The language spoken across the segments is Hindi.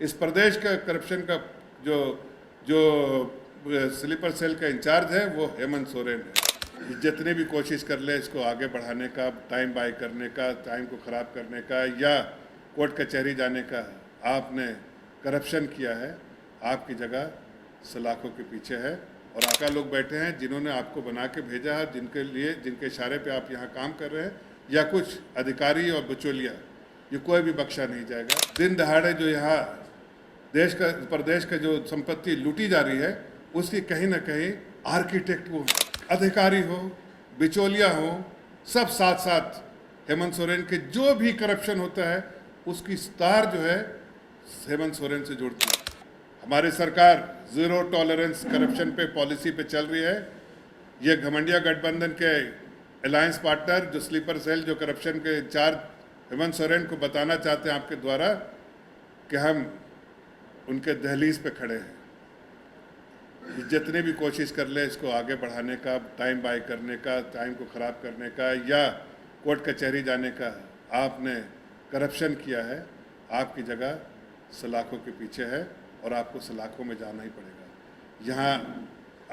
इस प्रदेश का करप्शन का जो जो स्लीपर सेल का इंचार्ज है वो हेमंत सोरेन है। जितनी भी कोशिश कर ले इसको आगे बढ़ाने का, टाइम बाय करने का, टाइम को ख़राब करने का या कोर्ट कचहरी जाने का, आपने करप्शन किया है। आपकी जगह सलाखों के पीछे है और आका लोग बैठे हैं जिन्होंने आपको बना के भेजा है, जिनके इशारे पे आप यहाँ काम कर रहे हैं, या कुछ अधिकारी और बिचौलिया, ये कोई भी बख्शा नहीं जाएगा। दिन दहाड़े जो यहाँ प्रदेश का जो संपत्ति लूटी जा रही है उसकी कहीं ना कहीं आर्किटेक्ट वो अधिकारी हो, बिचौलिया हो, सब साथ साथ हेमंत सोरेन के जो भी करप्शन होता है उसकी तार जो है हेमंत सोरेन से जुड़ती है। हमारी सरकार जीरो टॉलरेंस करप्शन पे पॉलिसी पे चल रही है। ये घमंडिया गठबंधन के अलायंस पार्टनर जो स्लीपर सेल जो करप्शन के इंचार्ज हेमंत सोरेन को बताना चाहते हैं आपके द्वारा कि हम उनके दहलीज पे खड़े हैं। जितनी भी कोशिश कर ले इसको आगे बढ़ाने का, टाइम बाय करने का, टाइम को ख़राब करने का या कोर्ट कचहरी जाने का, आपने करप्शन किया है। आपकी जगह सलाखों के पीछे है और आपको सलाखों में जाना ही पड़ेगा। यहाँ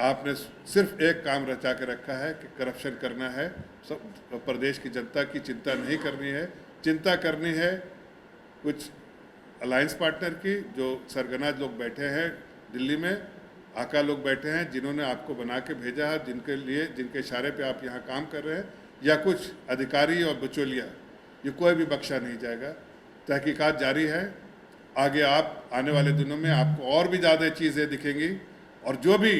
आपने सिर्फ एक काम रचा के रखा है कि करप्शन करना है। सब प्रदेश की जनता की चिंता नहीं करनी है, चिंता करनी है कुछ अलायंस पार्टनर की, जो सरगना लोग बैठे हैं दिल्ली में, आका लोग बैठे हैं जिन्होंने आपको बना के भेजा है, जिनके इशारे पे आप यहाँ काम कर रहे हैं, या कुछ अधिकारी और बिचौलिया, ये कोई भी बख्शा नहीं जाएगा। तहकीकात जारी है। आगे आने वाले दिनों में आपको और भी ज़्यादा चीज़ें दिखेंगी और जो भी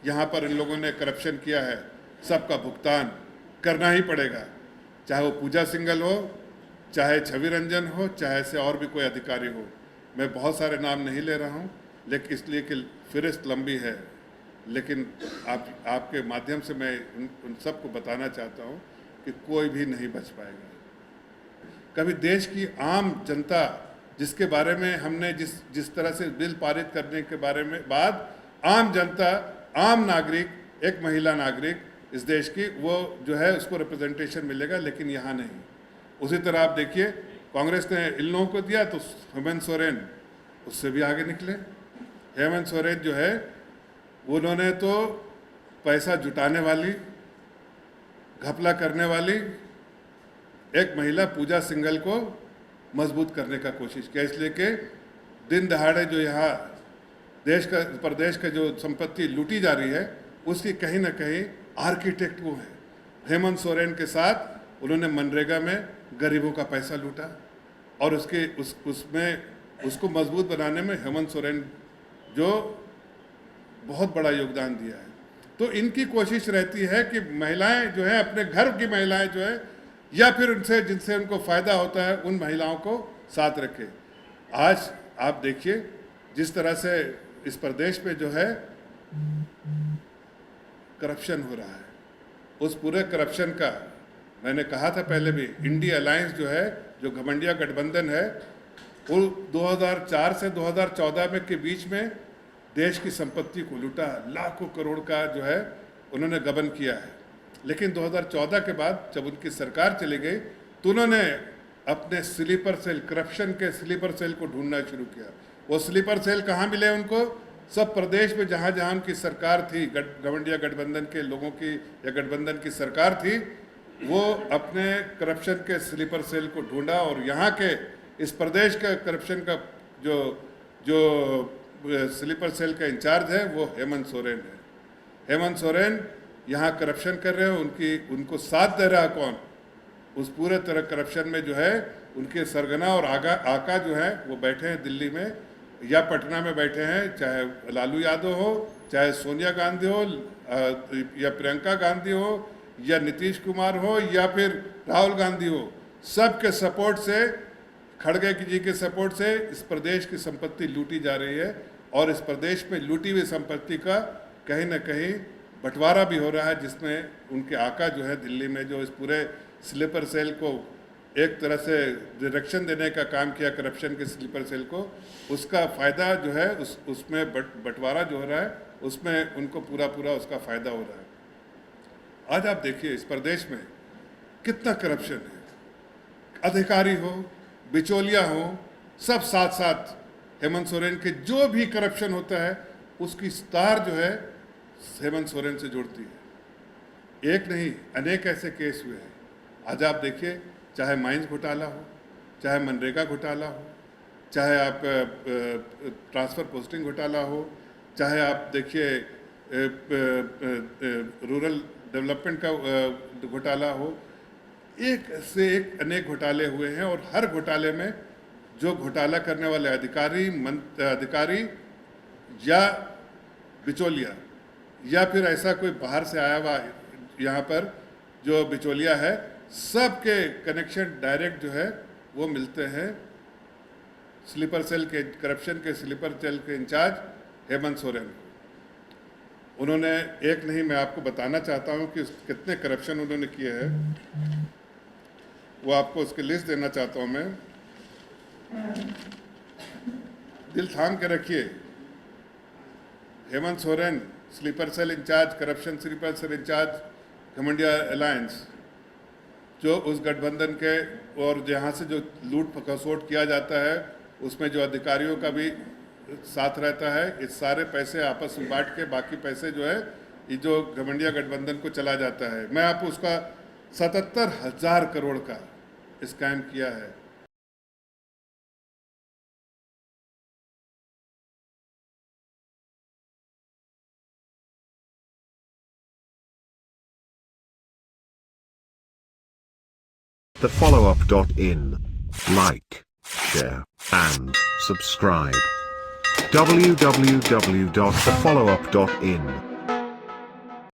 यहाँ पर इन लोगों ने करप्शन किया है सबका भुगतान करना ही पड़ेगा, चाहे वो पूजा सिंघल हो, चाहे छवि रंजन हो, चाहे से और भी कोई अधिकारी हो। मैं बहुत सारे नाम नहीं ले रहा हूँ लेकिन इसलिए कि फहरिस्त लंबी है, लेकिन आपके माध्यम से मैं उन सबको बताना चाहता हूँ कि कोई भी नहीं बच पाएगा। कभी देश की आम जनता, जिसके बारे में हमने जिस तरह से बिल पारित करने के बारे में बाद आम जनता, आम नागरिक, एक महिला नागरिक इस देश की, वो जो है उसको रिप्रेजेंटेशन मिलेगा, लेकिन यहाँ नहीं। उसी तरह आप देखिए कांग्रेस ने इन लोगों को दिया तो हेमंत सोरेन उससे भी आगे निकले। हेमंत सोरेन जो है उन्होंने तो पैसा जुटाने वाली, घपला करने वाली एक महिला पूजा सिंघल को मजबूत करने का कोशिश किया, इसलिए कि दिन दहाड़े जो यहाँ प्रदेश का जो संपत्ति लूटी जा रही है उसकी कहीं ना कहीं आर्किटेक्ट वो है। हेमंत सोरेन के साथ उन्होंने मनरेगा में गरीबों का पैसा लूटा और उसको मजबूत बनाने में हेमंत सोरेन जो बहुत बड़ा योगदान दिया है। तो इनकी कोशिश रहती है कि महिलाएं जो है, अपने घर की महिलाएं जो है, या फिर जिनसे उनको फ़ायदा होता है उन महिलाओं को साथ रखे। आज आप देखिए जिस तरह से इस प्रदेश में जो है करप्शन हो रहा है, उस पूरे करप्शन का मैंने कहा था पहले भी, इंडिया अलायंस जो है, जो घमंडिया गठबंधन है, वो 2004 से 2014 में के बीच में देश की संपत्ति को लूटा, लाखों करोड़ का जो है उन्होंने गबन किया है। लेकिन 2014 के बाद जब उनकी सरकार चली गई तो उन्होंने अपने स्लीपर सेल, करप्शन के स्लीपर सेल को ढूंढना शुरू किया। वो स्लीपर सेल कहाँ मिले उनको? सब प्रदेश में जहाँ जहाँ उनकी सरकार थी, घमंडिया गठबंधन के लोगों की या गठबंधन की सरकार थी, वो अपने करप्शन के स्लीपर सेल को ढूंढा और यहाँ के इस प्रदेश का करप्शन का जो स्लीपर सेल का इंचार्ज है वो हेमंत सोरेन है। हेमंत सोरेन यहाँ करप्शन कर रहे हैं, उनको साथ दे रहा है कौन? उस पूरे तरह करप्शन में जो है उनके सरगना और आका जो है वो बैठे हैं दिल्ली में या पटना में बैठे हैं, चाहे लालू यादव हो, चाहे सोनिया गांधी हो, या प्रियंका गांधी हो, या नीतीश कुमार हो, या फिर राहुल गांधी हो, सबके सपोर्ट से, खड़गे जी के सपोर्ट से इस प्रदेश की संपत्ति लूटी जा रही है और इस प्रदेश में लूटी हुई संपत्ति का कहीं ना कहीं बंटवारा भी हो रहा है, जिसमें उनके आका जो है दिल्ली में जो इस पूरे स्लीपर सेल को एक तरह से डायरेक्शन देने का काम किया, करप्शन के स्लीपर सेल को, उसका फ़ायदा जो है उसमें बंटवारा जो हो रहा है उसमें उनको पूरा उसका फ़ायदा हो रहा है। आज आप देखिए इस प्रदेश में कितना करप्शन है, अधिकारी हो, बिचौलिया हो, सब साथ साथ हेमंत सोरेन के जो भी करप्शन होता है उसकी तार जो है हेमंत सोरेन से जुड़ती है। एक नहीं, अनेक ऐसे केस हुए हैं। आज आप देखिए, चाहे माइंस घोटाला हो, चाहे मनरेगा घोटाला हो, चाहे आप ट्रांसफ़र पोस्टिंग घोटाला हो, चाहे आप देखिए रूरल डेवलपमेंट का घोटाला हो, एक से एक अनेक घोटाले हुए हैं। और हर घोटाले में जो घोटाला करने वाले अधिकारी या बिचौलिया या फिर ऐसा कोई बाहर से आया हुआ यहाँ पर जो बिचौलिया है, सबके कनेक्शन डायरेक्ट जो है वो मिलते हैं स्लीपर सेल के, करप्शन के स्लीपर सेल के इंचार्ज हेमंत सोरेन। उन्होंने एक नहीं, मैं आपको बताना चाहता हूँ कि कितने करप्शन उन्होंने किए हैं, वो आपको उसकी लिस्ट देना चाहता हूँ मैं। दिल थाम के रखिए, Hemant Soren sleeper cell incharge, corruption sleeper cell incharge घमंडिया अलायंस, जो उस गठबंधन के और जहाँ से जो लूट खसोट किया जाता है उसमें जो अधिकारियों का भी साथ रहता है, इस सारे पैसे आपस में बांट के बाकी पैसे जो है ये जो घमंडिया गठबंधन को चला जाता है। मैं आपको उसका 77,000 करोड़ का स्कैम किया है। TheFollowUp.in. Like, share, and subscribe. www.thefollowup.in